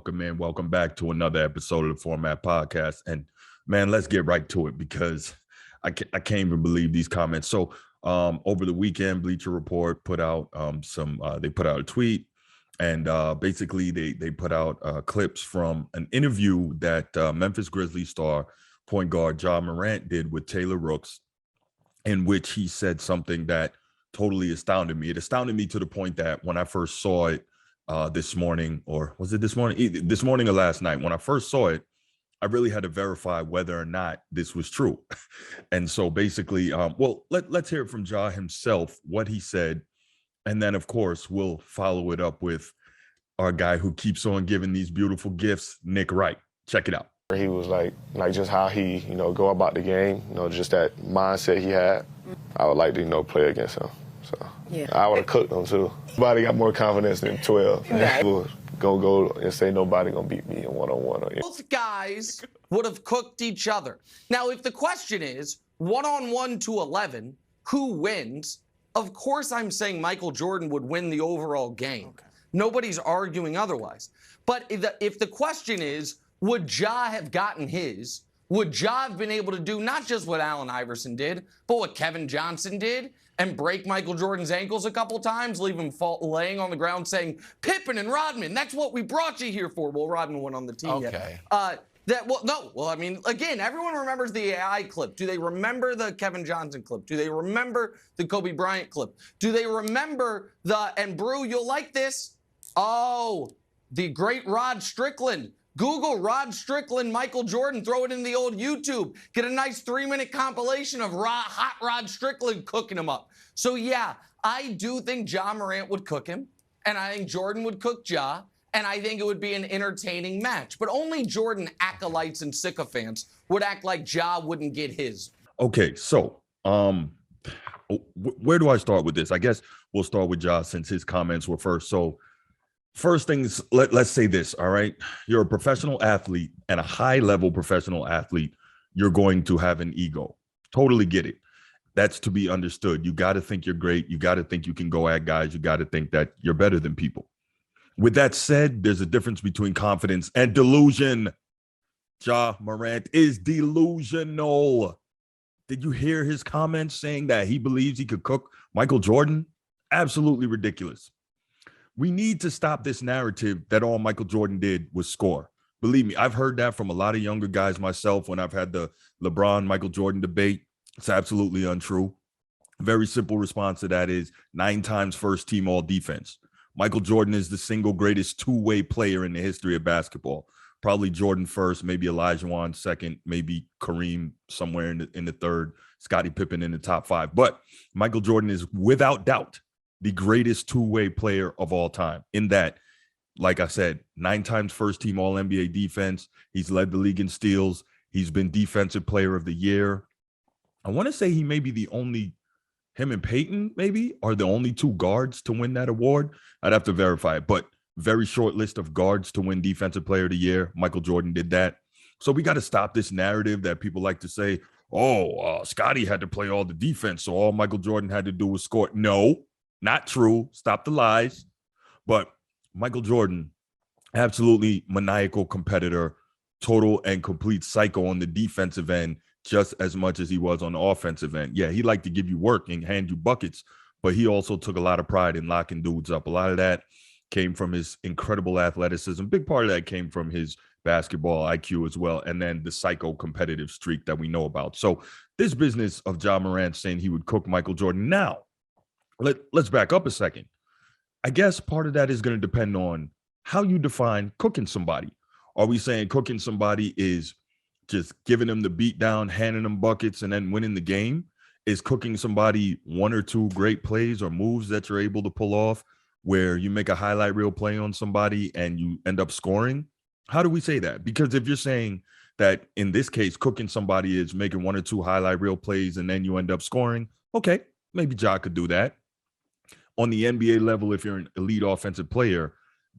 welcome in. Welcome back to another episode of the Format Podcast. And man, let's get right to it because I can't even believe these comments. So over the weekend, Bleacher Report put out they put out a tweet, and basically they put out clips from an interview that Memphis Grizzlies star point guard Ja Morant did with Taylor Rooks, in which he said something that totally astounded me. It astounded me to the point that when I first saw it this morning, or was it this morning? This morning or last night, when I first saw it, I really had to verify whether or not this was true. And so basically, let's hear it from Ja himself, what he said. And then, of course, we'll follow it up with our guy who keeps on giving these beautiful gifts, Nick Wright. Check it out. He was like just how he, go about the game, just that mindset he had. I would like to, play against him. So yeah. I would have cooked him too. Nobody got more confidence than 12. Yeah. Go and say nobody gonna beat me in one-on-one. Both guys would have cooked each other. Now, if the question is 1-on-1 to 11, who wins? Of course, I'm saying Michael Jordan would win the overall game. Okay. Nobody's arguing otherwise. But if the question is, would Ja have gotten his? Would Ja have been able to do not just what Allen Iverson did, but what Kevin Johnson did and break Michael Jordan's ankles a couple times, leave him laying on the ground saying, Pippen and Rodman, that's what we brought you here for. Well, Rodman went on the team okay. yet. I mean, again, everyone remembers the AI clip. Do they remember the Kevin Johnson clip? Do they remember the Kobe Bryant clip? Do they remember and Brew, you'll like this, the great Rod Strickland. Google Rod Strickland, Michael Jordan, throw it in the old YouTube. Get a nice 3-minute compilation of hot Rod Strickland cooking him up. So yeah, I do think Ja Morant would cook him, and I think Jordan would cook Ja, and I think it would be an entertaining match. But only Jordan acolytes and sycophants would act like Ja wouldn't get his. Okay, so where do I start with this? I guess we'll start with Ja since his comments were first. So first things, let's say this, all right? You're a professional athlete and a high-level professional athlete. You're going to have an ego. Totally get it. That's to be understood. You got to think you're great. You got to think you can go at guys. You got to think that you're better than people. With that said, there's a difference between confidence and delusion. Ja Morant is delusional. Did you hear his comments saying that he believes he could cook Michael Jordan? Absolutely ridiculous. We need to stop this narrative that all Michael Jordan did was score. Believe me, I've heard that from a lot of younger guys myself when I've had the LeBron-Michael Jordan debate. It's absolutely untrue. Very simple response to that is 9 times first team all defense. Michael Jordan is the single greatest two-way player in the history of basketball. Probably Jordan first, maybe Olajuwon second, maybe Kareem somewhere in the third, Scottie Pippen in the top 5. But Michael Jordan is without doubt the greatest two-way player of all time, in that, like I said, 9 times first team all NBA defense. He's led the league in steals. He's been defensive player of the year. I want to say he may be the only, him and Peyton maybe are the only 2 guards to win that award. I'd have to verify it, but very short list of guards to win defensive player of the year. Michael Jordan did that. So we got to stop this narrative that people like to say, Scottie had to play all the defense, so all Michael Jordan had to do was score. No. Not true. Stop the lies. But Michael Jordan, absolutely maniacal competitor, total and complete psycho on the defensive end, just as much as he was on the offensive end. Yeah, he liked to give you work and hand you buckets, but he also took a lot of pride in locking dudes up. A lot of that came from his incredible athleticism. Big part of that came from his basketball IQ as well, and then the psycho competitive streak that we know about. So this business of Ja Morant saying he would cook Michael Jordan now, let's back up a second. I guess part of that is going to depend on how you define cooking somebody. Are we saying cooking somebody is just giving them the beat down, handing them buckets, and then winning the game? Is cooking somebody 1 or 2 great plays or moves that you're able to pull off where you make a highlight reel play on somebody and you end up scoring? How do we say that? Because if you're saying that in this case, cooking somebody is making 1 or 2 highlight reel plays and then you end up scoring, okay, maybe Ja could do that. On the NBA level, if you're an elite offensive player,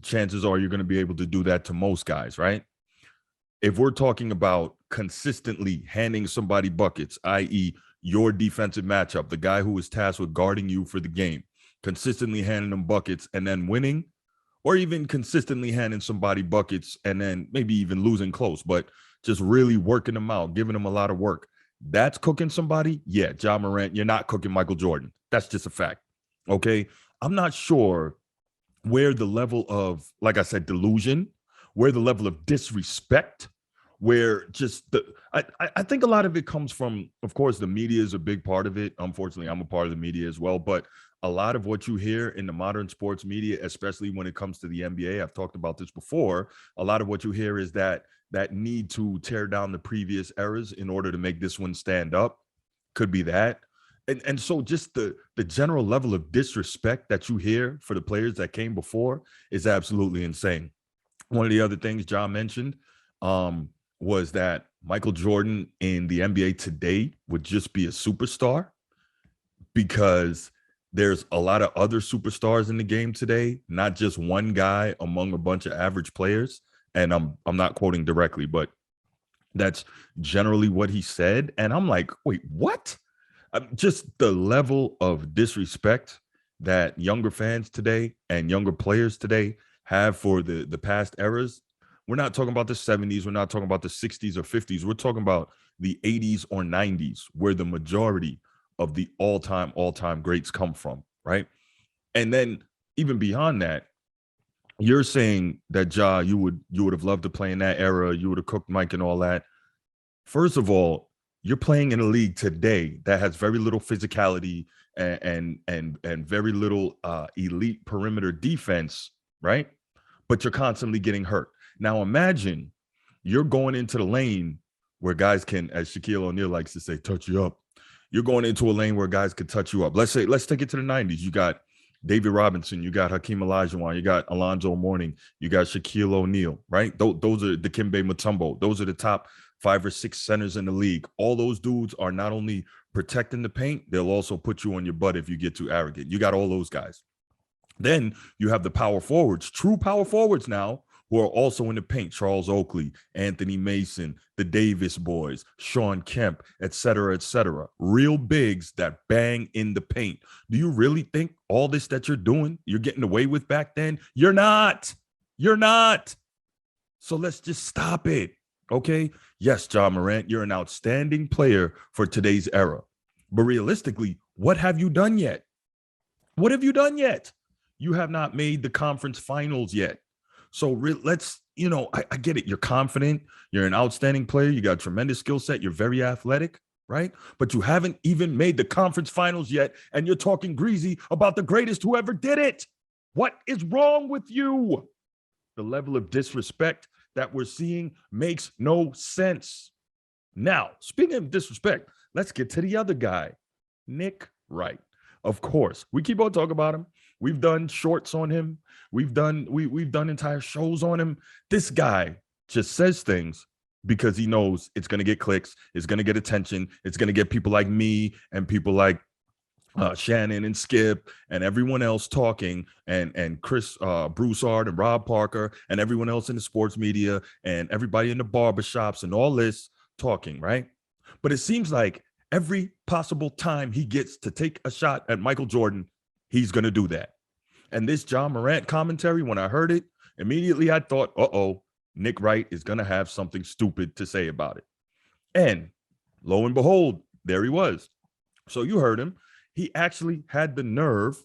chances are you're going to be able to do that to most guys, right? If we're talking about consistently handing somebody buckets, i.e. your defensive matchup, the guy who is tasked with guarding you for the game, consistently handing them buckets and then winning, or even consistently handing somebody buckets and then maybe even losing close, but just really working them out, giving them a lot of work. That's cooking somebody. Yeah, Ja Morant, you're not cooking Michael Jordan. That's just a fact. Okay. I'm not sure where the level of, like I said, delusion, where the level of disrespect, where just I think a lot of it comes from, of course, the media is a big part of it. Unfortunately, I'm a part of the media as well, but a lot of what you hear in the modern sports media, especially when it comes to the NBA, I've talked about this before, a lot of what you hear is that need to tear down the previous eras in order to make this one stand up. Could be that. And so just the general level of disrespect that you hear for the players that came before is absolutely insane. One of the other things John mentioned was that Michael Jordan in the NBA today would just be a superstar because there's a lot of other superstars in the game today, not just one guy among a bunch of average players. And I'm not quoting directly, but that's generally what he said. And I'm like, wait, what? Just the level of disrespect that younger fans today and younger players today have for the past eras. We're not talking about the 70s. We're not talking about the 60s or 50s. We're talking about the 80s or 90s, where the majority of the all-time greats come from, right? And then even beyond that, you're saying that Ja, you would have loved to play in that era. You would have cooked Mike and all that. First of all, you're playing in a league today that has very little physicality and very little elite perimeter defense, right? But you're constantly getting hurt. Now imagine you're going into the lane where guys can, as Shaquille O'Neal likes to say, touch you up. You're going into a lane where guys could touch you up. Let's take it to the 90s. You got David Robinson, you got Hakeem Olajuwon, you got Alonzo Mourning, you got Shaquille O'Neal, right? Those are the Dikembe Mutombo. Those are the top 5 or 6 centers in the league. All those dudes are not only protecting the paint, they'll also put you on your butt if you get too arrogant. You got all those guys. Then you have the power forwards, true power forwards now, who are also in the paint. Charles Oakley, Anthony Mason, the Davis boys, Sean Kemp, et cetera, real bigs that bang in the paint. Do you really think all this that you're doing, you're getting away with back then? You're not. So let's just stop it. Okay. Yes, Ja Morant, you're an outstanding player for today's era. But realistically, what have you done yet? You have not made the conference finals yet. So let's, I get it. You're confident. You're an outstanding player. You got a tremendous skill set. You're very athletic, right? But you haven't even made the conference finals yet. And you're talking greasy about the greatest who ever did it. What is wrong with you? The level of disrespect that we're seeing makes no sense. Now, speaking of disrespect, let's get to the other guy, Nick Wright. Of course, we keep on talking about him. We've done shorts on him. We've done entire shows on him. This guy just says things because he knows it's going to get clicks, it's going to get attention, it's going to get people like me and people like Shannon and Skip and everyone else talking, and Chris Broussard and Rob Parker and everyone else in the sports media and everybody in the barbershops and all this talking, right? But it seems like every possible time he gets to take a shot at Michael Jordan, he's going to do that. And this Ja Morant commentary, when I heard it, immediately I thought, Nick Wright is going to have something stupid to say about it. And lo and behold, there he was. So you heard him. He actually had the nerve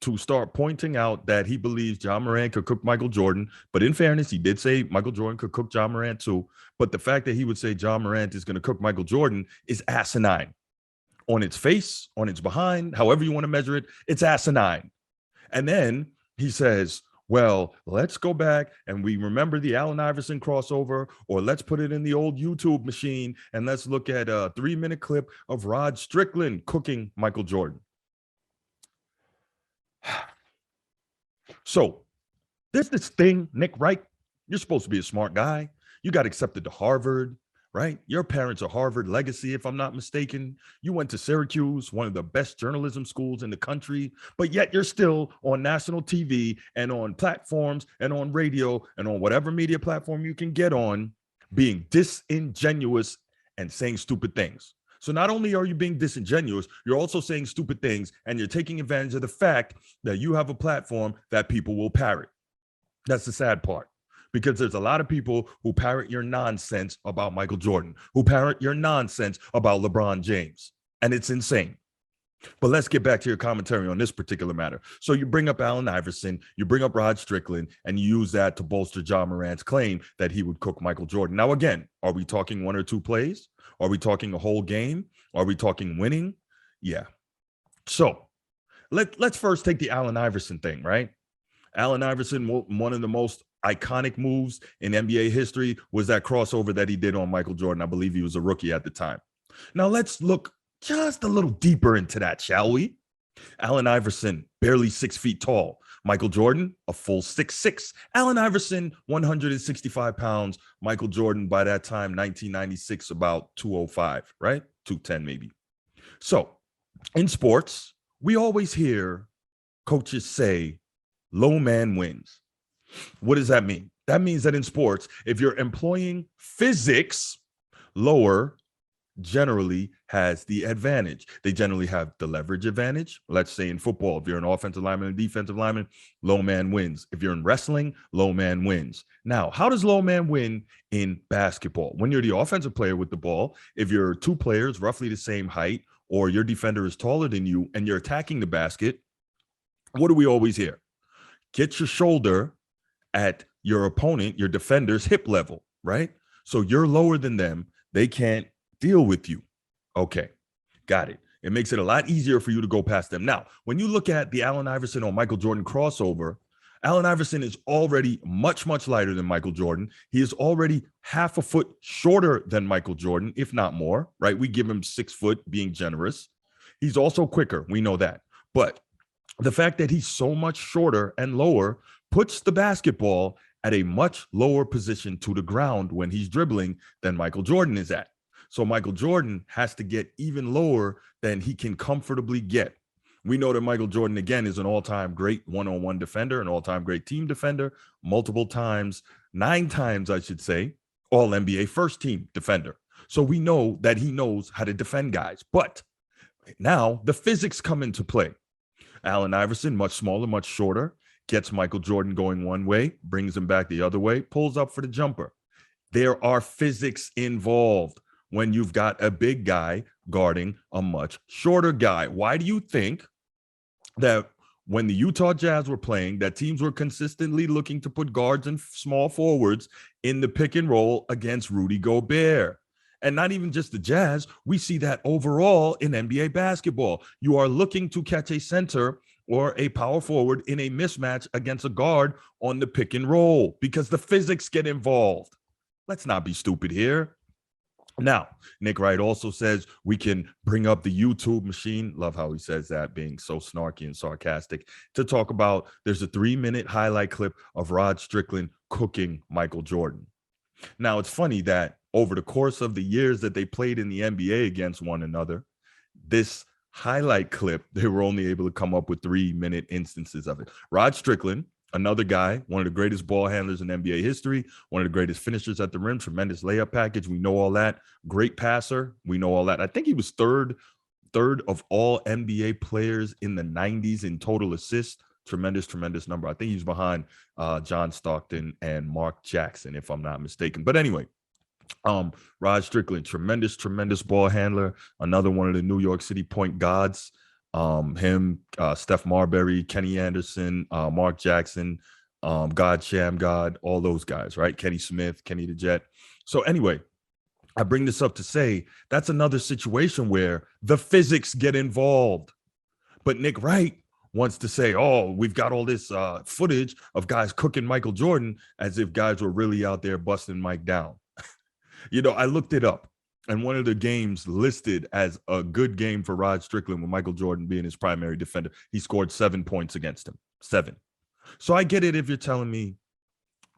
to start pointing out that he believes Ja Morant could cook Michael Jordan. But in fairness, he did say Michael Jordan could cook Ja Morant too. But the fact that he would say Ja Morant is going to cook Michael Jordan is asinine. On its face, on its behind, however you want to measure it, it's asinine. And then he says, well, let's go back and we remember the Allen Iverson crossover, or let's put it in the old YouTube machine and let's look at a 3-minute clip of Rod Strickland cooking Michael Jordan. So there's this thing, Nick Wright, you're supposed to be a smart guy. You got accepted to Harvard, right? Your parents are Harvard legacy, if I'm not mistaken. You went to Syracuse, one of the best journalism schools in the country, but yet you're still on national TV and on platforms and on radio and on whatever media platform you can get on, being disingenuous and saying stupid things. So not only are you being disingenuous, you're also saying stupid things, and you're taking advantage of the fact that you have a platform that people will parrot. That's the sad part, because there's a lot of people who parrot your nonsense about Michael Jordan, who parrot your nonsense about LeBron James, and it's insane. But let's get back to your commentary on this particular matter. So you bring up Allen Iverson, you bring up Rod Strickland, and you use that to bolster John Morant's claim that he would cook Michael Jordan. Now, again, are we talking 1 or 2 plays? Are we talking a whole game? Are we talking winning? Yeah. So let's first take the Allen Iverson thing, right? Allen Iverson, one of the most iconic moves in NBA history was that crossover that he did on Michael Jordan. I believe he was a rookie at the time. Now let's look just a little deeper into that, shall we? Allen Iverson, barely 6 feet tall. Michael Jordan, a full 6'6". Allen Iverson, 165 pounds. Michael Jordan, by that time, 1996, about 205, right? 210 maybe. So in sports, we always hear coaches say, low man wins. What does that mean? That means that in sports, if you're employing physics, lower generally has the advantage. They generally have the leverage advantage. Let's say in football, if you're an offensive lineman and defensive lineman, low man wins. If you're in wrestling, low man wins. Now, how does low man win in basketball? When you're the offensive player with the ball, if you're 2 players roughly the same height, or your defender is taller than you and you're attacking the basket, what do we always hear? Get your shoulder at your opponent, your defender's hip level, right? So you're lower than them. They can't deal with you. Okay, got it. It makes it a lot easier for you to go past them. Now, when you look at the Allen Iverson or Michael Jordan crossover, Allen Iverson is already much, much lighter than Michael Jordan. He is already half a foot shorter than Michael Jordan, if not more, right? We give him 6 foot, being generous. He's also quicker. We know that. But the fact that he's so much shorter and lower puts the basketball at a much lower position to the ground when he's dribbling than Michael Jordan is at. So Michael Jordan has to get even lower than he can comfortably get. We know that Michael Jordan, again, is an all-time great one-on-one defender, an all-time great team defender, multiple times, 9 times, I should say, all-NBA first-team defender. So we know that he knows how to defend guys. But now the physics come into play. Allen Iverson, much smaller, much shorter, gets Michael Jordan going one way, brings him back the other way, pulls up for the jumper. There are physics involved when you've got a big guy guarding a much shorter guy. Why do you think that when the Utah Jazz were playing, that teams were consistently looking to put guards and small forwards in the pick and roll against Rudy Gobert? And not even just the Jazz, we see that overall in NBA basketball. You are looking to catch a center or a power forward in a mismatch against a guard on the pick and roll because the physics get involved. Let's not be stupid here. Now, Nick Wright also says we can bring up the YouTube machine. Love how he says that, being so snarky and sarcastic, to talk about there's a 3-minute highlight clip of Rod Strickland cooking Michael Jordan. Now, it's funny that over the course of the years that they played in the NBA against one another, this highlight clip, they were only able to come up with 3-minute instances of it. Rod Strickland, another guy, one of the greatest ball handlers in NBA history, one of the greatest finishers at the rim, tremendous layup package. We know all that. Great passer. We know all that. I think he was third of all NBA players in the 90s in total assists. Tremendous number. I think he's behind John Stockton and Mark Jackson, if I'm not mistaken. But anyway, Rod Strickland, tremendous ball handler. Another one of the New York City point gods. Him, Steph Marbury, Kenny Anderson, Mark Jackson, God Sham God, all those guys, right? Kenny Smith, Kenny the Jet. So anyway, I bring this up to say that's another situation where the physics get involved. But Nick Wright wants to say, oh, we've got all this footage of guys cooking Michael Jordan, as if guys were really out there busting Mike down. You know, I looked it up. And one of the games listed as a good game for Rod Strickland, with Michael Jordan being his primary defender, he scored 7 points against him. 7. So I get it if you're telling me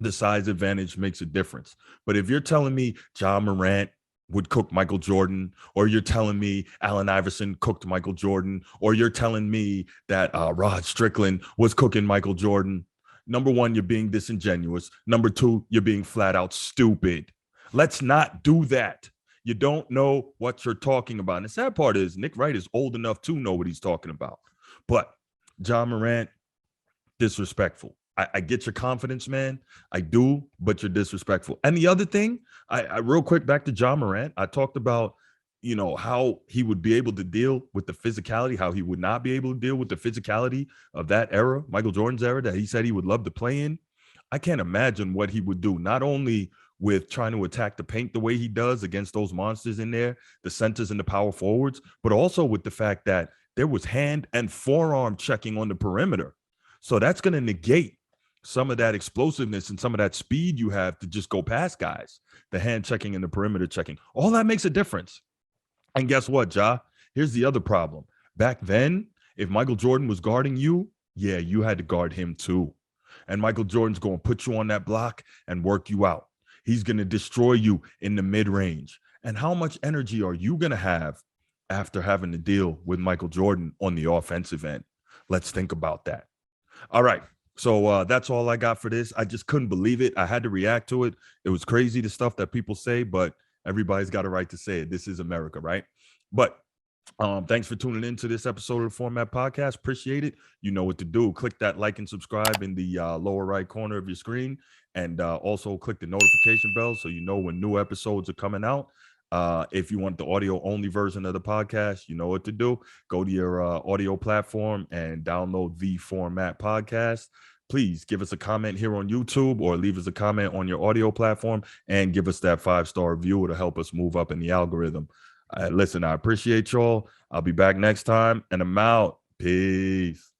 the size advantage makes a difference. But if you're telling me John Morant would cook Michael Jordan, or you're telling me Allen Iverson cooked Michael Jordan, or you're telling me that Rod Strickland was cooking Michael Jordan, number one, you're being disingenuous. Number 2, you're being flat out stupid. Let's not do that. You don't know what you're talking about. And the sad part is Nick Wright is old enough to know what he's talking about. But John Morant, disrespectful. I get your confidence, man. I do, but you're disrespectful. And the other thing, I real quick back to John Morant. I talked about, how he would be able to deal with the physicality, how he would not be able to deal with the physicality of that era, Michael Jordan's era, that he said he would love to play in. I can't imagine what he would do, not only with trying to attack the paint the way he does against those monsters in there, the centers and the power forwards, but also with the fact that there was hand and forearm checking on the perimeter. So that's going to negate some of that explosiveness and some of that speed you have to just go past guys, the hand checking and the perimeter checking. All that makes a difference. And guess what, Ja? Here's the other problem. Back then, if Michael Jordan was guarding you, yeah, you had to guard him too. And Michael Jordan's going to put you on that block and work you out. He's going to destroy you in the mid-range. And how much energy are you going to have after having to deal with Michael Jordan on the offensive end? Let's think about that. All right. So that's all I got for this. I just couldn't believe it. I had to react to it. It was crazy, the stuff that people say, but everybody's got a right to say it. This is America, right? But thanks for tuning into this episode of the Format Podcast. Appreciate it. You know what to do. Click that like and subscribe in the lower right corner of your screen. And also click the notification bell so you know when new episodes are coming out. If you want the audio only version of the podcast, you know what to do. Go to your audio platform and download the Format Podcast. Please give us a comment here on YouTube or leave us a comment on your audio platform and give us that 5-star review. It'll help us move up in the algorithm. Listen, I appreciate y'all. I'll be back next time and I'm out. Peace.